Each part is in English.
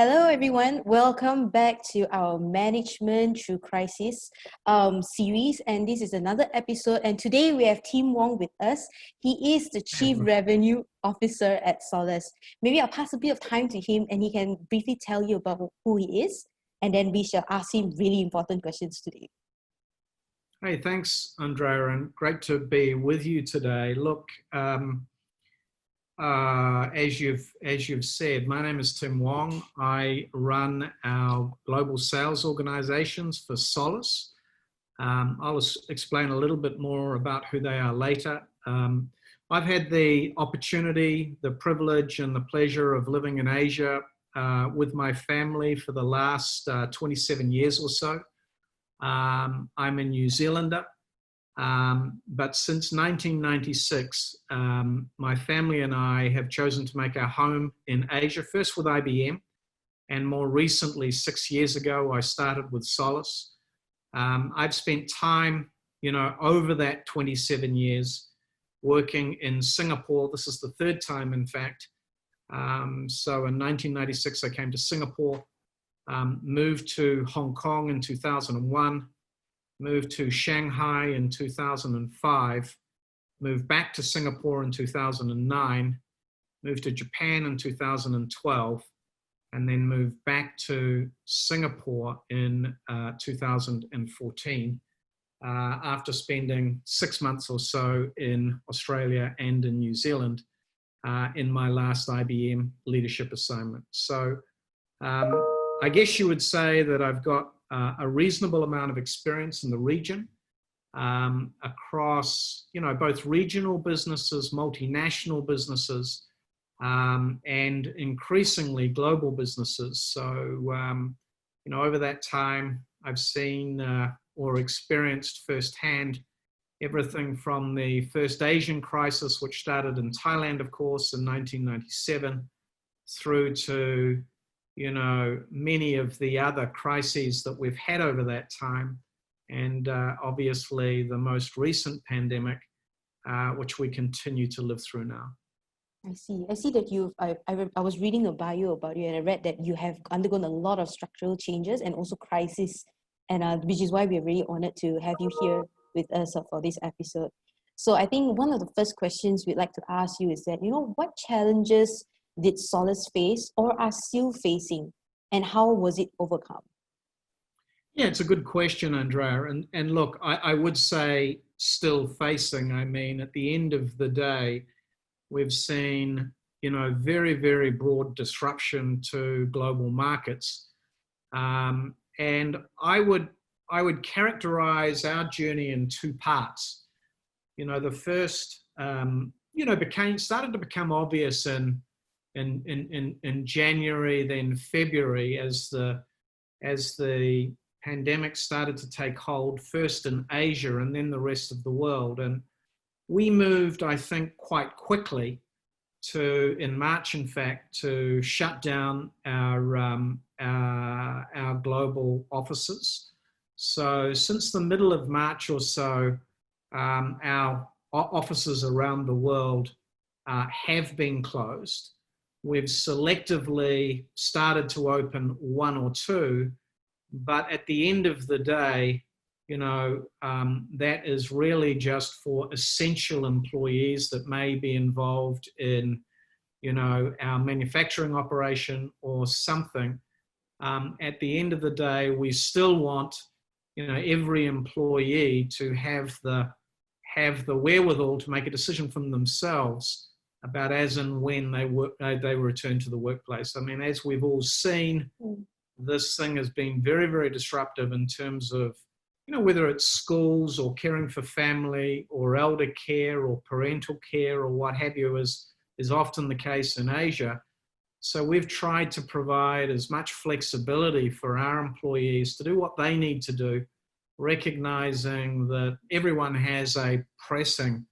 Hello, everyone. Welcome back to our Management Through Crisis series. And this is another episode. And today we have Tim Wong with us. He is the Chief Revenue Officer at Solace. Maybe I'll pass a bit of time to him and he can briefly tell you about who he is. And then we shall ask him really important questions today. Hey, thanks, Andrea, and great to be with you today. Look, as you've said, my name is Tim Wong. I run our global sales organizations for Solace. I'll explain a little bit more about who they are later. I've had the opportunity, the privilege, and the pleasure of living in Asia with my family for the last 27 years or so. I'm a New Zealander. But since 1996, my family and I have chosen to make our home in Asia, first with IBM, and more recently, 6 years ago, I started with Solace. I've spent time, over that 27 years working in Singapore. This is the third time, in fact. So in 1996, I came to Singapore, moved to Hong Kong in 2001, moved to Shanghai in 2005, moved back to Singapore in 2009, moved to Japan in 2012, and then moved back to Singapore in 2014 after spending 6 months or so in Australia and in New Zealand in my last IBM leadership assignment. So I guess you would say that I've got a reasonable amount of experience in the region across, both regional businesses, multinational businesses, and increasingly global businesses. So, over that time, I've seen or experienced firsthand everything from the first Asian crisis, which started in Thailand, of course, in 1997, through to many of the other crises that we've had over that time. And obviously the most recent pandemic, which we continue to live through now. I see that I was reading a bio about you and I read that you have undergone a lot of structural changes and also crisis, and which is why we're really honored to have you here with us for this episode. So I think one of the first questions we'd like to ask you is that, what challenges did Solace face or are still facing, and how was it overcome? Yeah, it's a good question, Andrea. And look, I would say still facing. I mean, at the end of the day, we've seen, very, very broad disruption to global markets. And I would characterize our journey in two parts. The first, started to become obvious in January, then February, as the pandemic started to take hold, first in Asia and then the rest of the world. And we moved, I think, quite quickly in March, in fact, to shut down our global offices. So since the middle of March or so, our offices around the world have been closed. We've selectively started to open one or two, but at the end of the day, that is really just for essential employees that may be involved in, our manufacturing operation or something. At the end of the day, we still want, every employee to have the wherewithal to make a decision from themselves about as and when they return to the workplace. I mean, as we've all seen, this thing has been very, very disruptive in terms of, whether it's schools or caring for family or elder care or parental care or what have you, is often the case in Asia. So we've tried to provide as much flexibility for our employees to do what they need to do, recognizing that everyone has a pressing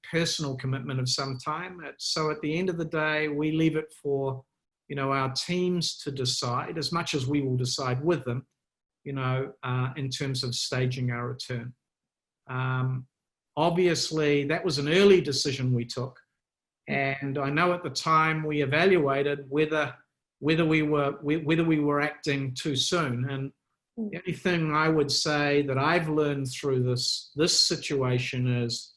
personal commitment of some time. So at the end of the day, we leave it for, our teams to decide, as much as we will decide with them, in terms of staging our return. Obviously, that was an early decision we took. And I know at the time we evaluated whether whether we were acting too soon. And the only thing I would say that I've learned through this situation is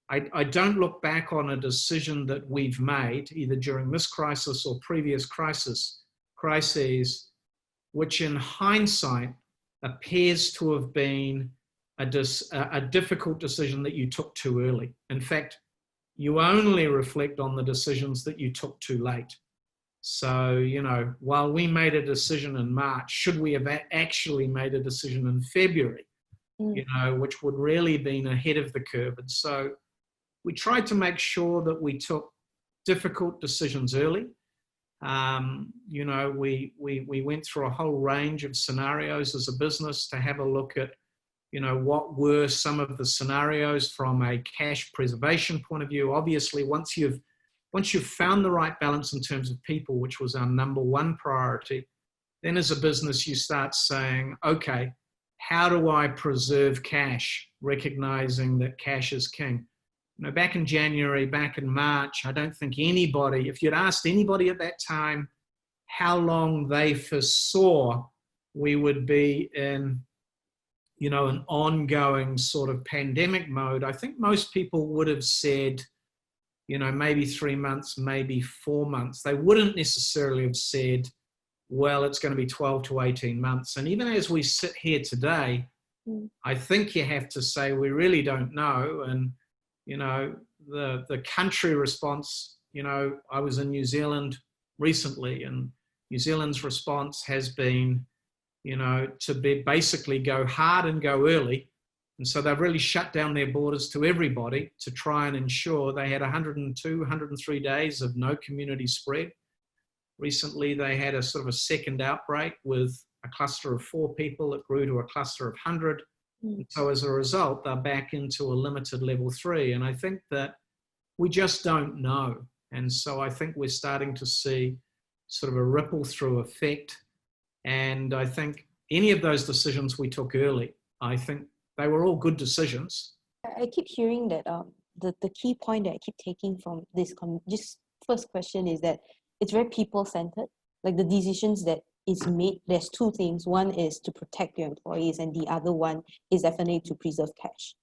I don't look back on a decision that we've made, either during this crisis or previous crises, which in hindsight appears to have been a difficult decision that you took too early. In fact, you only reflect on the decisions that you took too late. So, while we made a decision in March, should we have actually made a decision in February, which would really been ahead of the curve. And so we tried to make sure that we took difficult decisions early. We went through a whole range of scenarios as a business to have a look at, what were some of the scenarios from a cash preservation point of view. Obviously, once you've found the right balance in terms of people, which was our number one priority, then as a business, you start saying, okay, how do I preserve cash, recognizing that cash is king? Back in January, back in March, I don't think anybody, if you'd asked anybody at that time how long they foresaw we would be in, an ongoing sort of pandemic mode, I think most people would have said, maybe 3 months, maybe 4 months. They wouldn't necessarily have said, well, it's going to be 12 to 18 months. And even as we sit here today, I think you have to say we really don't know. And the country response, I was in New Zealand recently, and New Zealand's response has been, to basically go hard and go early. And so they've really shut down their borders to everybody to try and ensure they had 102, 103 days of no community spread. Recently, they had a sort of a second outbreak with a cluster of 4 people that grew to a cluster of 100. So as a result, they're back into a limited level 3. And I think that we just don't know. And so I think we're starting to see sort of a ripple through effect. And I think any of those decisions we took early, I think they were all good decisions. I keep hearing that the key point that I keep taking from this first question is that it's very people-centered. Like the decisions that is made, there's 2 things. One is to protect your employees, and the other one is definitely to preserve cash.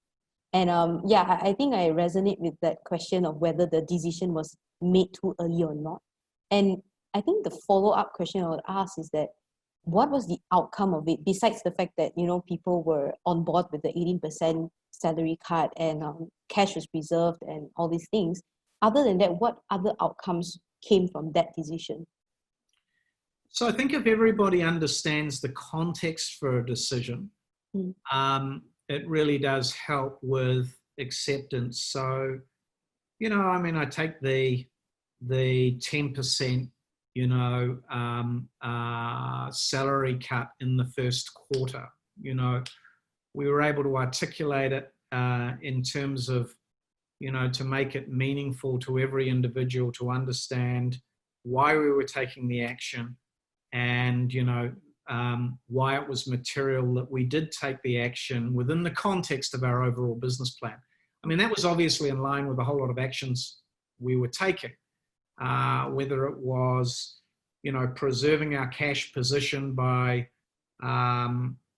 And I think I resonate with that question of whether the decision was made too early or not. And I think the follow-up question I would ask is that what was the outcome of it, besides the fact that, people were on board with the 18% salary cut and cash was preserved and all these things? Other than that, what other outcomes came from that decision? So I think if everybody understands the context for a decision, it really does help with acceptance. So, I take the 10%, salary cut in the first quarter. We were able to articulate it in terms of, to make it meaningful to every individual to understand why we were taking the action, and why it was material that we did take the action within the context of our overall business plan. That was obviously in line with a whole lot of actions we were taking, whether it was preserving our cash position by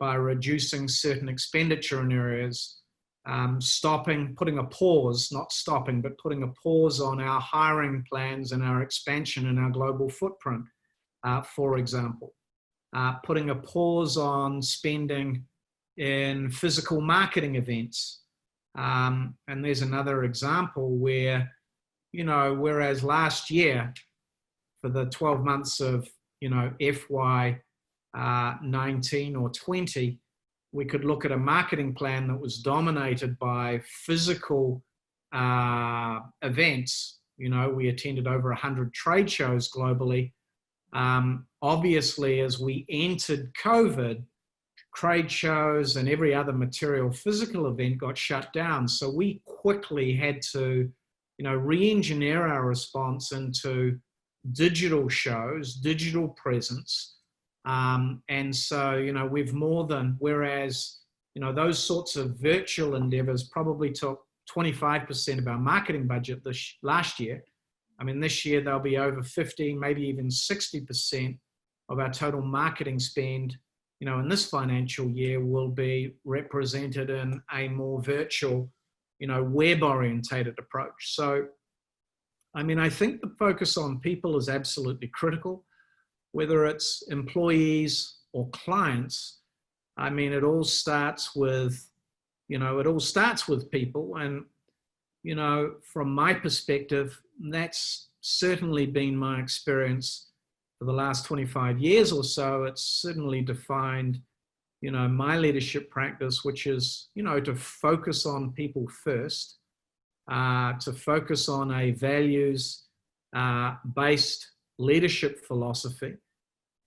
reducing certain expenditure in areas, putting a pause on our hiring plans and our expansion and our global footprint, for example, putting a pause on spending in physical marketing events. And there's another example where, whereas last year, for the 12 months of, FY 19 or 20, we could look at a marketing plan that was dominated by physical events. We attended over 100 trade shows globally. Obviously, as we entered COVID, trade shows and every other material physical event got shut down. So we quickly had to, re-engineer our response into digital shows, digital presence. And so, we've whereas, those sorts of virtual endeavors probably took 25% of our marketing budget last year. I mean, this year there'll be over 50, maybe even 60% of our total marketing spend, in this financial year will be represented in a more virtual, web-orientated approach. So, I mean, I think the focus on people is absolutely critical, whether it's employees or clients. I mean, it all starts with people. And, from my perspective, that's certainly been my experience for the last 25 years or so. It's certainly defined, my leadership practice, which is, to focus on people first, to focus on a values-based leadership philosophy.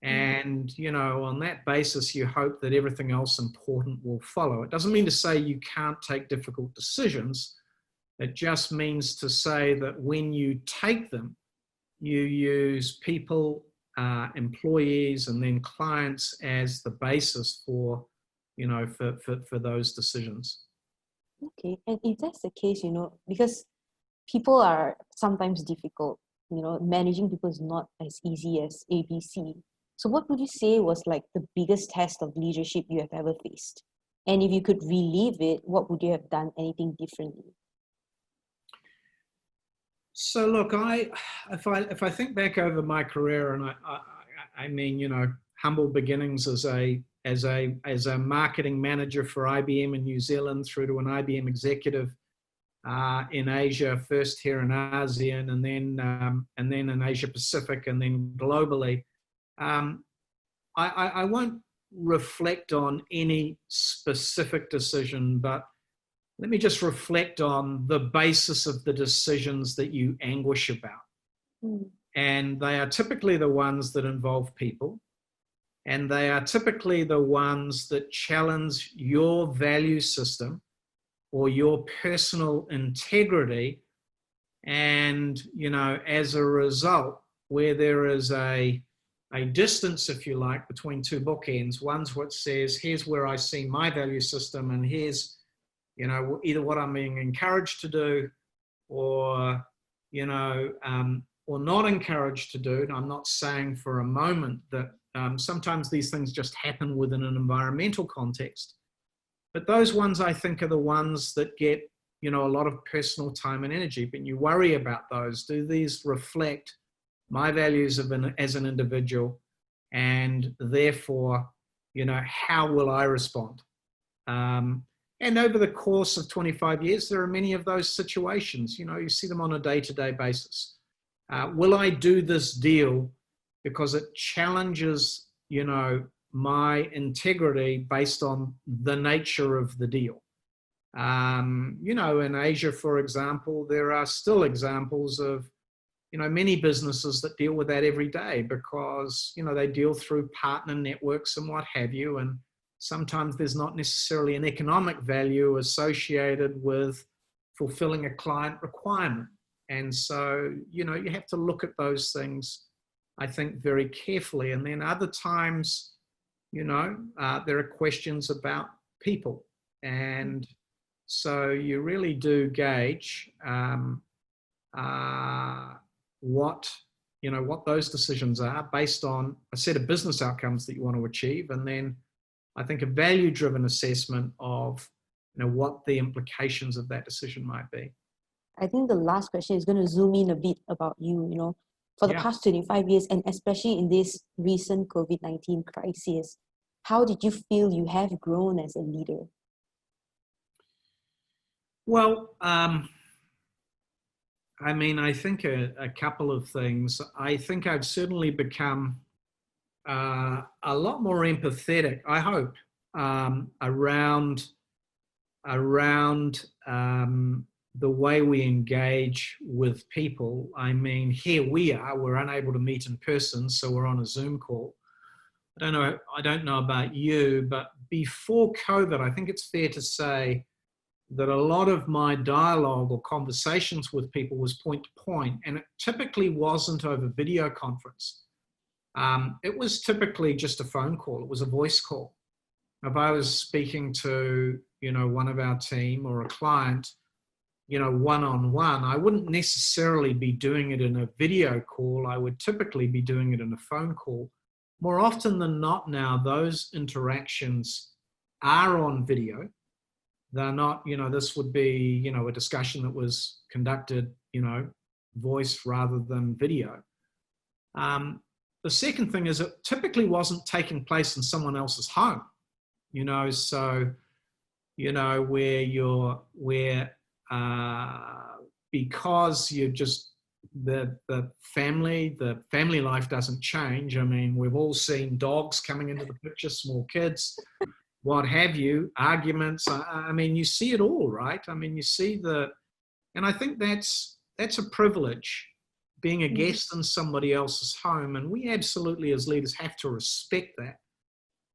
And, on that basis, you hope that everything else important will follow. It doesn't mean to say you can't take difficult decisions. It just means to say that when you take them, you use people, employees, and then clients as the basis for, for those decisions. Okay, and if that's the case, because people are sometimes difficult, managing people is not as easy as ABC. So what would you say was like the biggest test of leadership you have ever faced? And if you could relive it, what would you have done anything differently? So look, if I think back over my career, and I mean, humble beginnings as a marketing manager for IBM in New Zealand, through to an IBM executive in Asia, first here in ASEAN, and then in Asia Pacific, and then globally. I won't reflect on any specific decision, but let me just reflect on the basis of the decisions that you anguish about. And they are typically the ones that involve people. And they are typically the ones that challenge your value system or your personal integrity. And, as a result, where there is a distance, if you like, between two bookends, one's what says, here's where I see my value system, and here's, either what I'm being encouraged to do or, or not encouraged to do. And I'm not saying for a moment that sometimes these things just happen within an environmental context. But those ones, I think, are the ones that get, a lot of personal time and energy. But you worry about those. Do these reflect my values as an individual? And therefore, how will I respond? And over the course of 25 years, there are many of those situations. You see them on a day-to-day basis. Will I do this deal because it challenges, my integrity based on the nature of the deal? In Asia, for example, there are still examples of, many businesses that deal with that every day because, they deal through partner networks and what have you. And sometimes there's not necessarily an economic value associated with fulfilling a client requirement. And so, you have to look at those things, I think, very carefully. And then other times, there are questions about people. And so you really do gauge what those decisions are based on a set of business outcomes that you want to achieve. And then I think a value-driven assessment of, what the implications of that decision might be. I think the last question is going to zoom in a bit about you, for the past 25 years, and especially in this recent COVID-19 crisis. How did you feel you have grown as a leader? Well, I mean, I think a couple of things. I think I've certainly become a lot more empathetic, I hope, around the way we engage with people. I mean, here we're unable to meet in person, so we're on a Zoom call. I don't know about you, but before COVID, I think it's fair to say that a lot of my dialogue or conversations with people was point to point, and it typically wasn't over video conference. It was typically just a phone call. It was a voice call. If I was speaking to, one of our team or a client, one-on-one. I wouldn't necessarily be doing it in a video call. I would typically be doing it in a phone call. More often than not now, those interactions are on video. They're not, this would be, a discussion that was conducted, voice rather than video. The second thing is it typically wasn't taking place in someone else's home, because you're just, the family life doesn't change. I mean, we've all seen dogs coming into the picture, small kids, what have you, arguments. I mean, you see it all, right? I mean, you see and I think that's a privilege, being a guest in somebody else's home. And we absolutely, as leaders, have to respect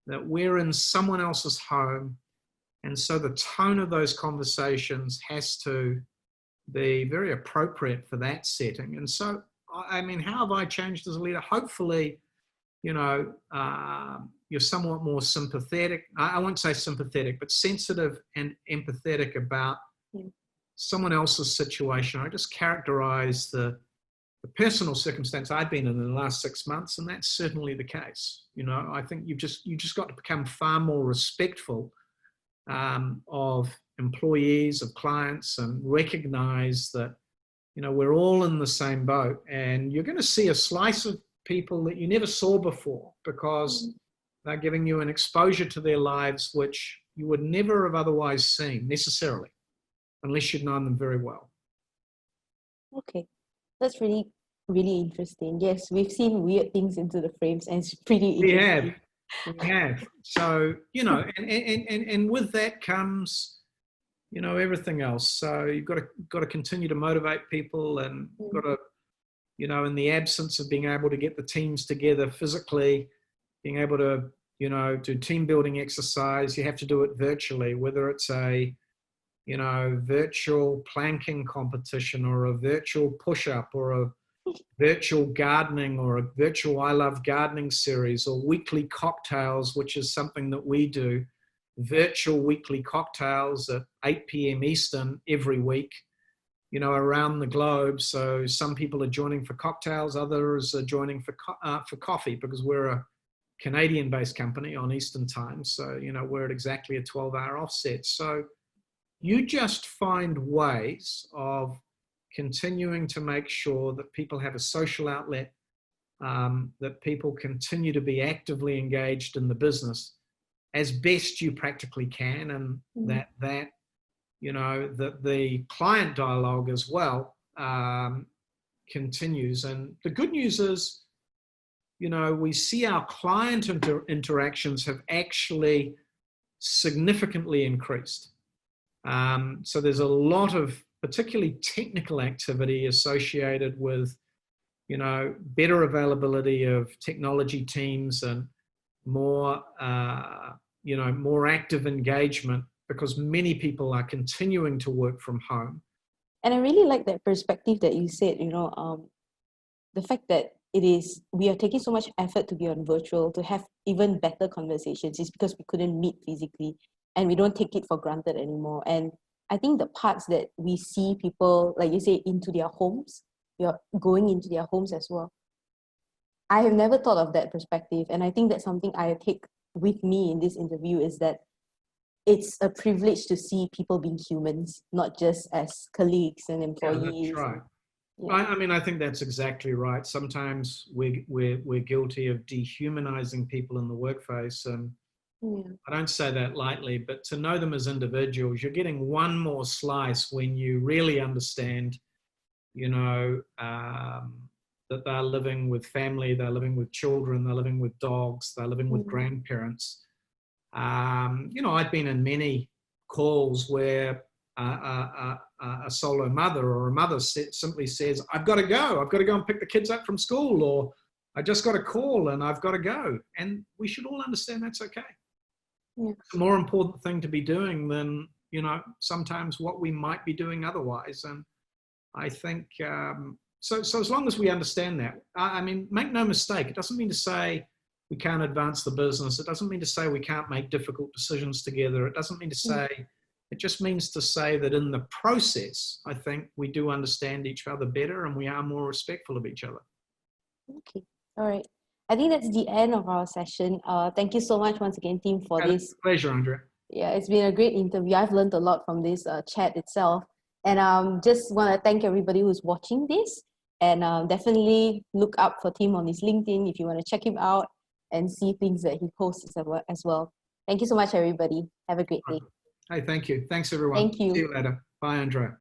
that we're in someone else's home. And so the tone of those conversations has to be very appropriate for that setting. And so, I mean, how have I changed as a leader? Hopefully, you're somewhat more sympathetic. I won't say sympathetic, but sensitive and empathetic about someone else's situation. I just characterize the personal circumstance I've been in the last 6 months, and that's certainly the case. I think you just got to become far more respectful of employees, of clients, and recognize that, we're all in the same boat. And you're going to see a slice of people that you never saw before because they're giving you an exposure to their lives which you would never have otherwise seen necessarily, unless you'd known them very well. Okay, that's really, really interesting. Yes, we've seen weird things into the frames, and it's pretty interesting. We have. So, and with that comes, everything else. So you've got to continue to motivate people, and got to, in the absence of being able to get the teams together physically, being able to, do team building exercise, you have to do it virtually, whether it's a, virtual planking competition or a virtual push-up or a virtual gardening or a virtual I Love Gardening series, or weekly cocktails, which is something that we do, virtual weekly cocktails at 8 p.m. Eastern every week, around the globe. So some people are joining for cocktails, others are joining for coffee, because we're a Canadian-based company on Eastern time. So, we're at exactly a 12-hour offset. So you just find ways of continuing to make sure that people have a social outlet, that people continue to be actively engaged in the business as best you practically can, and that the client dialogue as well continues. And the good news is, we see our client interactions have actually significantly increased. So there's a lot of particularly technical activity associated with, better availability of technology teams and more, more active engagement, because many people are continuing to work from home. And I really like that perspective that you said, the fact that we are taking so much effort to be on virtual, to have even better conversations, is because we couldn't meet physically, and we don't take it for granted anymore. And I think the parts that we see people, like you say, into their homes, you're going into their homes as well. I have never thought of that perspective. And I think that's something I take with me in this interview, is that it's a privilege to see people being humans, not just as colleagues and employees. Yeah, that's right. Yeah. I mean, I think that's exactly right. Sometimes we're guilty of dehumanizing people in the workplace, and I don't say that lightly, but to know them as individuals, you're getting one more slice when you really understand, that they're living with family, they're living with children, they're living with dogs, they're living with grandparents. I've been in many calls where a solo mother or a mother simply says, I've got to go and pick the kids up from school, or I just got a call and I've got to go. And we should all understand that's okay. Yeah. It's a more important thing to be doing than, sometimes what we might be doing otherwise. And I think, so as long as we understand that, I mean, make no mistake, it doesn't mean to say we can't advance the business. It doesn't mean to say we can't make difficult decisions together. It doesn't mean to say It just means to say that in the process, I think we do understand each other better and we are more respectful of each other. Okay. All right. I think that's the end of our session. Thank you so much once again, Tim, for this. Pleasure, Andrea. Yeah, it's been a great interview. I've learned a lot from this chat itself. And just want to thank everybody who's watching this. And definitely look up for Tim on his LinkedIn if you want to check him out and see things that he posts as well. Thank you so much, everybody. Have a great day. Hey, thank you. Thanks, everyone. Thank you. See you later. Bye, Andrea.